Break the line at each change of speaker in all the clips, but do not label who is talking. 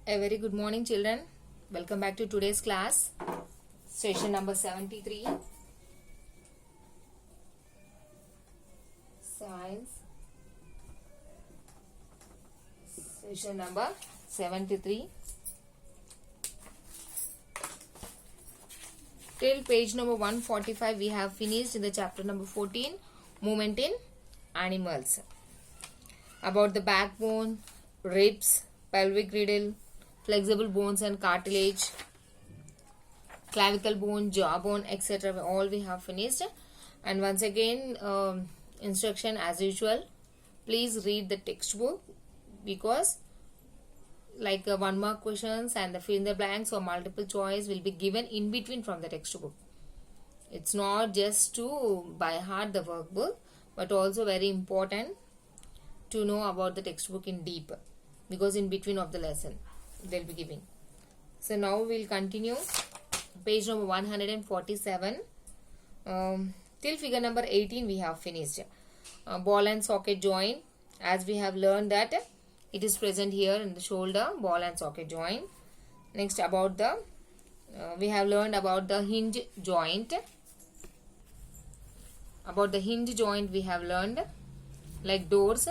A very good morning, children. Welcome back to today's class, session number 73. Science, session number 73. Till page number 145, we have finished in the chapter number 14, Movement in Animals. About the backbone, ribs, pelvic girdle, flexible bones and cartilage, clavicle bone, jaw bone, etc. All we have finished. And once again, instruction as usual. Please read the textbook because like 1 mark questions and the fill in the blanks or multiple choice will be given in between from the textbook. It's not just to by heart the workbook, but also very important to know about the textbook in deep because in between of the lesson they'll be giving. So now we'll continue page number 147 till figure number 18 we have finished. Ball and socket joint, as we have learned that it is present here in the shoulder, ball and socket joint. Next about the we have learned about the hinge joint. About the hinge joint we have learned, like doors,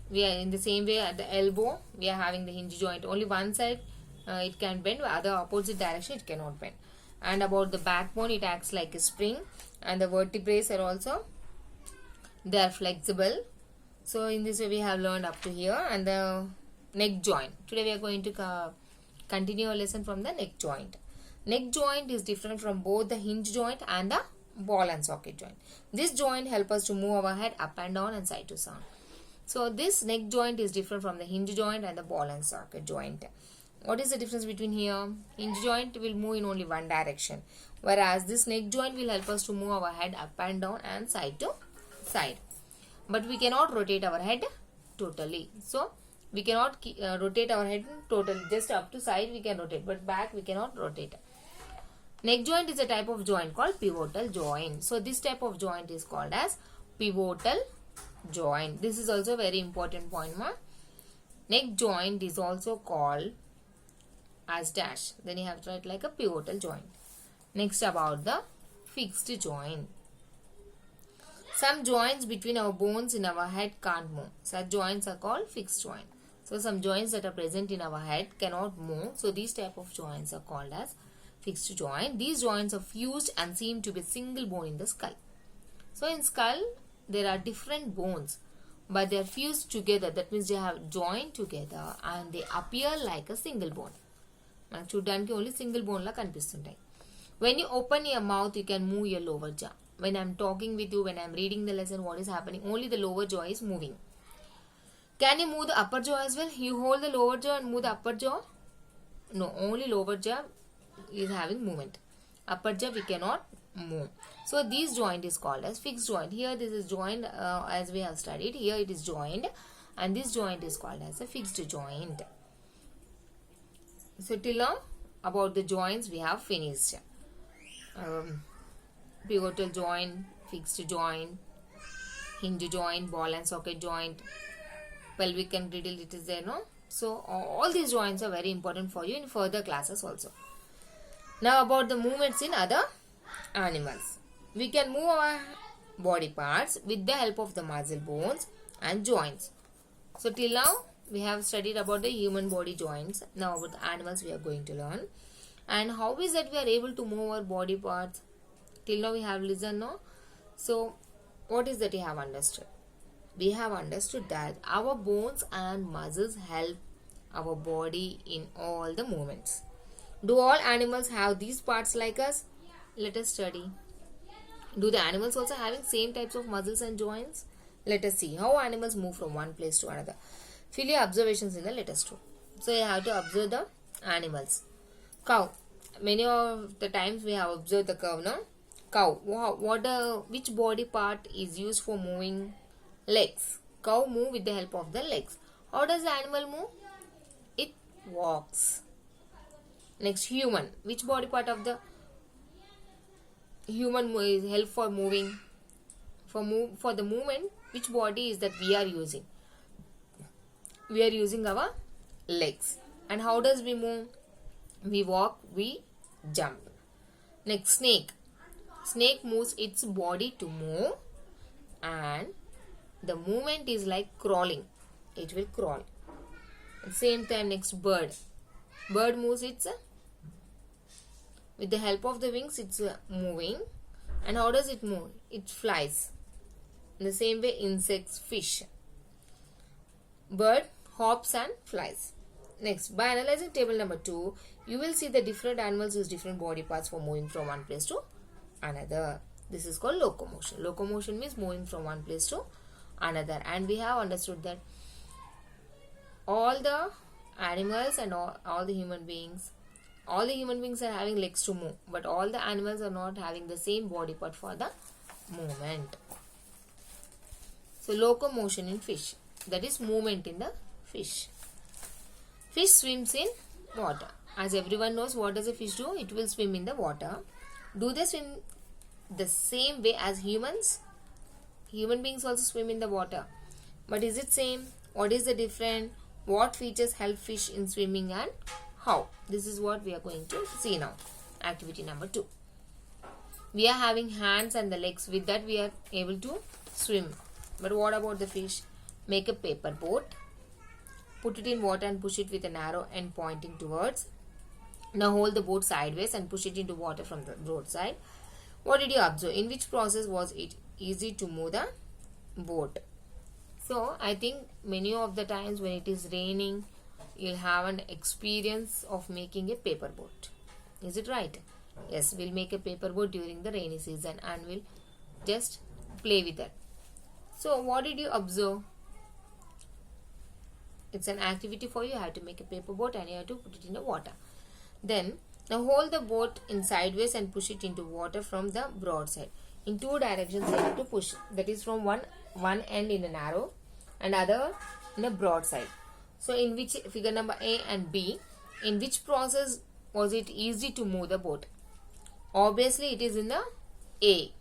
we are in the same way at the elbow we are having the hinge joint, only one side it can bend, other opposite direction it cannot bend. And about the backbone, it acts like a spring, and the vertebrae are also they are flexible. So in this way we have learned up to here. And the neck joint, today we are going to continue our lesson from the neck joint. Neck joint is different from both the hinge joint and the ball and socket joint. This joint helps us to move our head up and down and side to side. So this neck joint is different from the hinge joint and the ball and socket joint. What is the difference between here? Hinge joint will move in only one direction, whereas this neck joint will help us to move our head up and down and side to side. But we cannot rotate our head totally. So we cannot rotate our head totally, just up to side we can rotate, but back we cannot rotate. Neck joint is a type of joint called pivotal joint. So this type of joint is called as pivotal joint. This is also a very important point, ma. Neck joint is also called as dash. Then you have to write like a pivotal joint. Next about the fixed joint. Some joints between our bones in our head can't move. Such joints are called fixed joint. So some joints that are present in our head cannot move. So these type of joints are called as fixed joint. These joints are fused and seem to be a single bone in the skull. So in skull there are different bones, but they are fused together. That means they have joined together and they appear like a single bone. మనకు చూడడానికి only single bone లా కనిపిస్తుంటాయి. When you open your mouth, you can move your lower jaw. When I am talking with you, when I am reading the lesson, what is happening? Only the lower jaw is moving. Can you move the upper jaw as well? You hold the lower jaw and move the upper jaw? No, only lower jaw is having movement. Upper jaw we cannot move. So this joint is called as fixed joint. Here this is joined as we have studied. Here it is joined, and this joint is called as a fixed joint. So till now about the joints we have finished. Pivotal joint, fixed joint, hinge joint, ball and socket joint, pelvic and girdle, it is there, no? So all these joints are very important for you in further classes also. Now about the movements in other animals. We can move our body parts with the help of the muscle bones and joints. So till now we have studied about the human body joints. Now about the animals we are going to learn. And how is that we are able to move our body parts? Till now we have listened, no? So what is that we have understood? We have understood that our bones and muscles help our body in all the movements. Do all animals have these parts like us? Let us study. Do the animals also having same types of muscles and joints? Let us see how animals move from one place to another. Fill your observations in the letters too. So you have to observe the animals. Cow. Many of the times we have observed the cow, no? Cow. Which body part is used for moving? Legs. Cow move with the help of the legs. How does the animal move? It walks. Next, human. Which body part of the human is help for moving? For the movement, which body is that we are using? We are using our legs. And how does we move? We walk, we jump. Next, snake. Snake moves its body to move, and the movement is like crawling. It will crawl. At the same time, next, bird. Bird moves its with the help of the wings. It's moving. And how does it move? It flies. In the same way, insects, fish. Bird hops and flies. Next, by analyzing table number 2, you will see the different animals use different body parts for moving from one place to another. This is called locomotion. Locomotion means moving from one place to another. And we have understood that all the animals and all the human beings are having legs to move, but all the animals are not having the same body part for the movement. So locomotion in fish, that is movement in the fish. Fish swims in water. As everyone knows, what does a fish do? It will swim in the water. Do they swim the same way as humans? Human beings also swim in the water. But is it same? What is the difference? What features help fish in swimming and how? This is what we are going to see now. Activity number 2. We are having hands and the legs. With that we are able to swim. But what about the fish? Make a paper boat. Put it in water and push it with an arrow end pointing towards. Now hold the boat sideways and push it into water from the roadside. What did you observe? In which process was it easy to move the boat? So I think many of the times when it is raining, you'll have an experience of making a paper boat. Is it right? Yes, we'll make a paper boat during the rainy season and we'll just play with that. So what did you observe? It's an activity for you. You have to make a paper boat and you have to put it in the water. Then now hold the boat in sideways and push it into water from the broadside. In 2 directions you have to push. That is from one end in an arrow and other in a broadside. So in which figure number A and B, in which process was it easy to move the boat? Obviously it is in the A.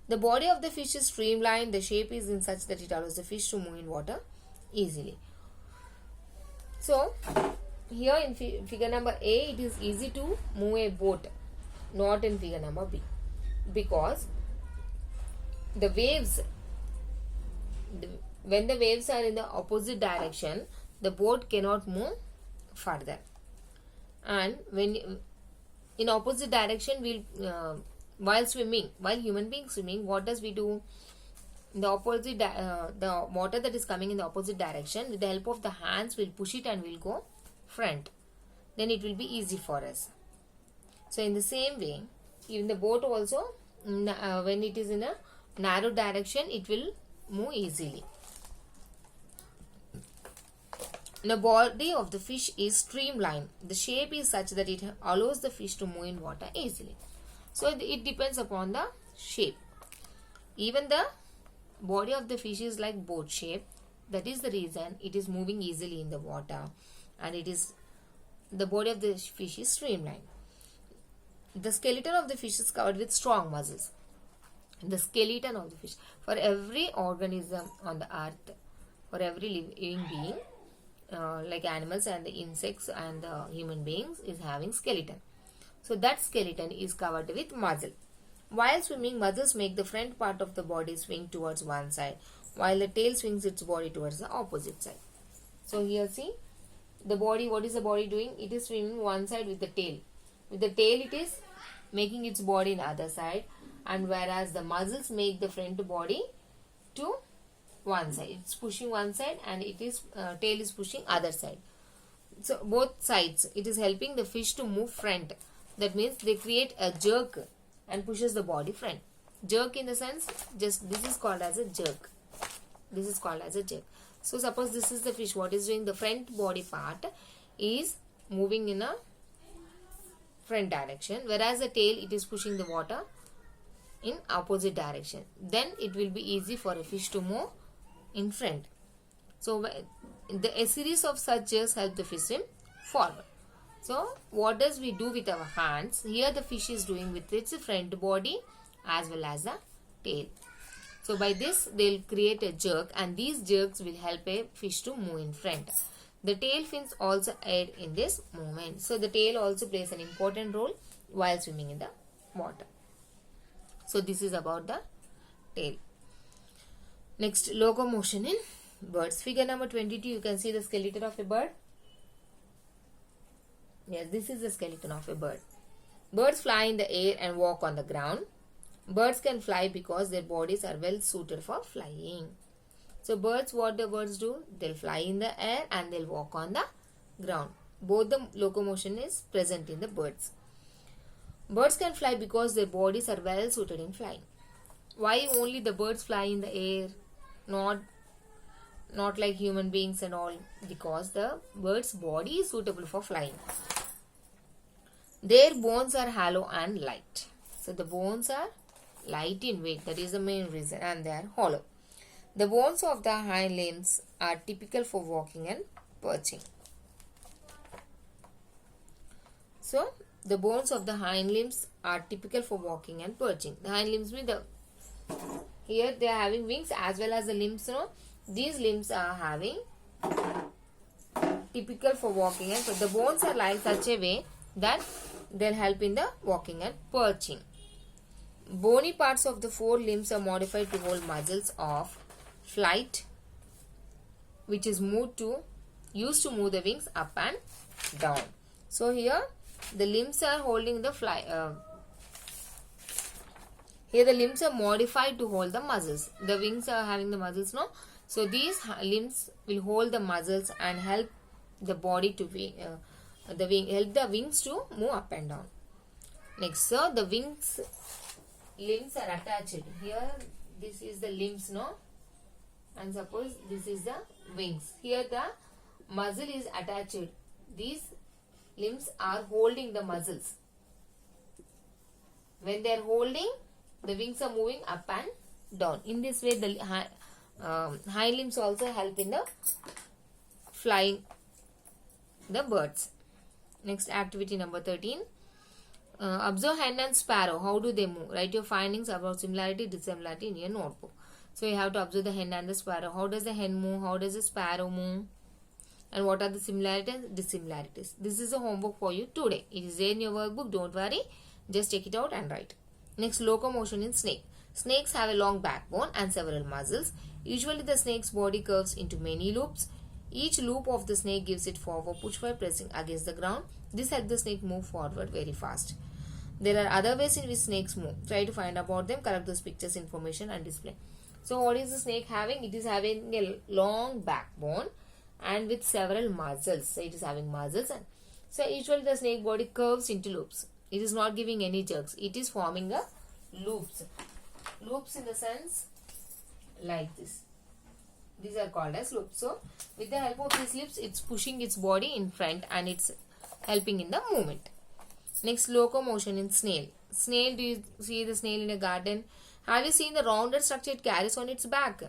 The body of the fish is streamlined. The shape is in such that it allows the fish to move in water easily. So here in figure number A, it is easy to move a boat, not in figure number B, because the waves, when the waves are in the opposite direction, the boat cannot move further. And when in opposite direction, while human beings swimming, what does we do? The opposite, the water that is coming in the opposite direction, with the help of the hands, we'll push it and we'll go front. Then it will be easy for us. So in the same way, even the boat also, when it is in a narrow direction, it will move easily. The body of the fish is streamlined. The shape is such that it allows the fish to move in water easily. So it depends upon the shape. Even the body of the fish is like boat shape. That is the reason it is moving easily in the water, and the body of the fish is streamlined. The skeleton of the fish is covered with strong muscles. The skeleton of the fish, for every organism on the earth, for every living being, like animals and the insects and the human beings, is having skeleton. So that skeleton is covered with muscle. While swimming, muscles make the front part of the body swing towards one side, while the tail swings its body towards the opposite side. So here see, the body, what is the body doing? It is swimming one side with the tail. With the tail it is making its body in other side, and whereas the muscles make the front body to one side. It's pushing one side and it is tail is pushing other side. So both sides, it is helping the fish to move front. That means they create a jerk and pushes the body front. Jerk in the sense, just this is called as a jerk. This is called as a jerk. So suppose this is the fish. What is doing? The front body part is moving in a front direction, whereas the tail, it is pushing the water in opposite direction. Then it will be easy for a fish to move in front. So a series of such jerks help the fish swim forward. So what does we do with our hands? Here the fish is doing with its front body as well as the tail. So by this they will create a jerk, and these jerks will help a fish to move in front. The tail fins also aid in this movement. So the tail also plays an important role while swimming in the water. So this is about the tail. Next, locomotion in birds. Figure number 22, you can see the skeleton of a bird. Yes, this is the skeleton of a bird. Birds fly in the air and walk on the ground. Birds can fly because their bodies are well suited for flying. So birds, what the birds do? They'll fly in the air and they'll walk on the ground. Both the locomotion is present in the birds. Birds can fly because their bodies are well suited in flying. Why only the birds fly in the air? Not like human beings and all. Because the bird's body is suitable for flying. Their bones are hollow and light. So the bones are light in weight. That is the main reason. And they are hollow. The bones of the hind limbs are typical for walking and perching. So the bones of the hind limbs are typical for walking and perching. The hind limbs mean here they are having wings as well as the limbs. These limbs are having typical for walking and the bones are like such a way that they'll help in the walking and perching. Bony parts of the four limbs are modified to hold muscles of flight, which is used to move the wings up and down. So here the limbs are holding the here the limbs are modified to hold the muscles. The wings are having the muscles, no? So these limbs will hold the muscles and help the body to help the wings to move up and down. Next, so the limbs are attached. Here this is the limbs, no? And suppose this is the wings. Here the muzzle is attached. These limbs are holding the muscles. When they are holding, the wings are moving up and down. In this way, the hind limbs also help in the flying the birds. Next, activity number 13. Observe hen and sparrow. How do they move? Write your findings about similarity, dissimilarity in your notebook. So you have to observe the hen and the sparrow. How does the hen move? How does the sparrow move? And what are the similarities and dissimilarities? This is a homework for you today. It is there in your workbook. Don't worry. Just take it out and write. Next, locomotion in snake. Snakes have a long backbone and several muscles. Usually the snake's body curves into many loops. Each loop of the snake gives it forward push by pressing against the ground. This helps the snake move forward very fast. There are other ways in which snakes move. Try to find about them, collect those pictures, information and display. So what is the snake having? It is having a long backbone and with several muscles. So it is having muscles. And so usually the snake body curves into loops. It is not giving any jerks. It is forming a loops. Loops in the sense like this. These are called as loops. So with the help of these loops, it's pushing its body in front and it's helping in the movement. Next, locomotion in snail. Snail, do you see the snail in a garden? Have you seen the rounded structure it carries on its back?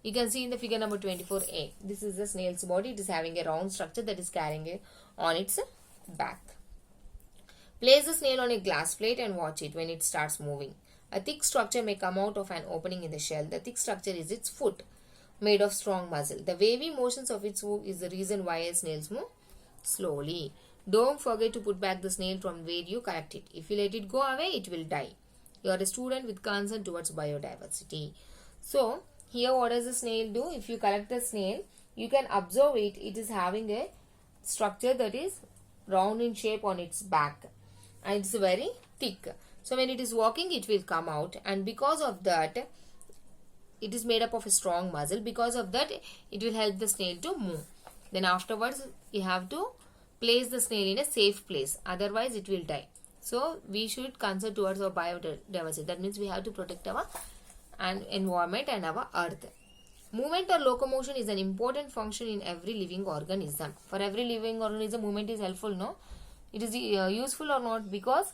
You can see in the figure number 24a. This is the snail's body. It is having a round structure that is carrying it on its back. Place the snail on a glass plate and watch it when it starts moving. A thick structure may come out of an opening in the shell. The thick structure is its foot, made of strong muscle. The wavy motions of its hoof is the reason why snails move slowly. Don't forget to put back the snail from where you collect it. If you let it go away, it will die. You are a student with concern towards biodiversity. So, here what does the snail do? If you collect the snail, you can observe it. It is having a structure that is round in shape on its back. And it's very thick. So, when it is walking, it will come out. And because of that, it is made up of a strong muscle. Because of that, it will help the snail to move. Then afterwards, you have to place the snail in a safe place. Otherwise, it will die. So, we should concern towards our biodiversity. That means we have to protect our environment and our earth. Movement or locomotion is an important function in every living organism. For every living organism, movement is helpful, no? It is useful or not? Because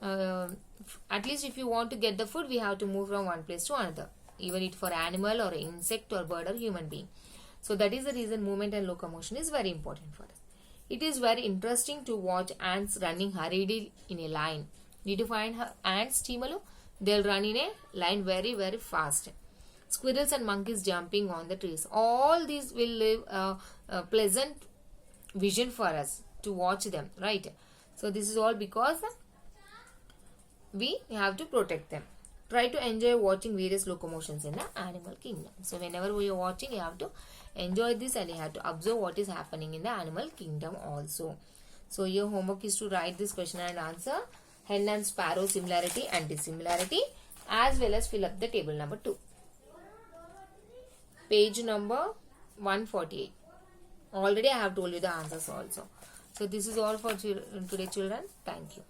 at least if you want to get the food, we have to move from one place to another. Even it for animal or insect or bird or human being. So, that is the reason movement and locomotion is very important for us. It is very interesting to watch ants running hurriedly in a line. Did you find ants, Timalu? They'll run in a line very, very fast. Squirrels and monkeys jumping on the trees. All these will live a pleasant vision for us to watch them, right? So this is all because we have to protect them. Try to enjoy watching various locomotions in the animal kingdom. So whenever we are watching, you have to enjoy this and you have to observe what is happening in the animal kingdom also. So your homework is to write this question and answer, hen and sparrow similarity and dissimilarity, as well as fill up the table number 2. Page number 148. Already I have told you the answers also. So this is all for today, children. Thank you.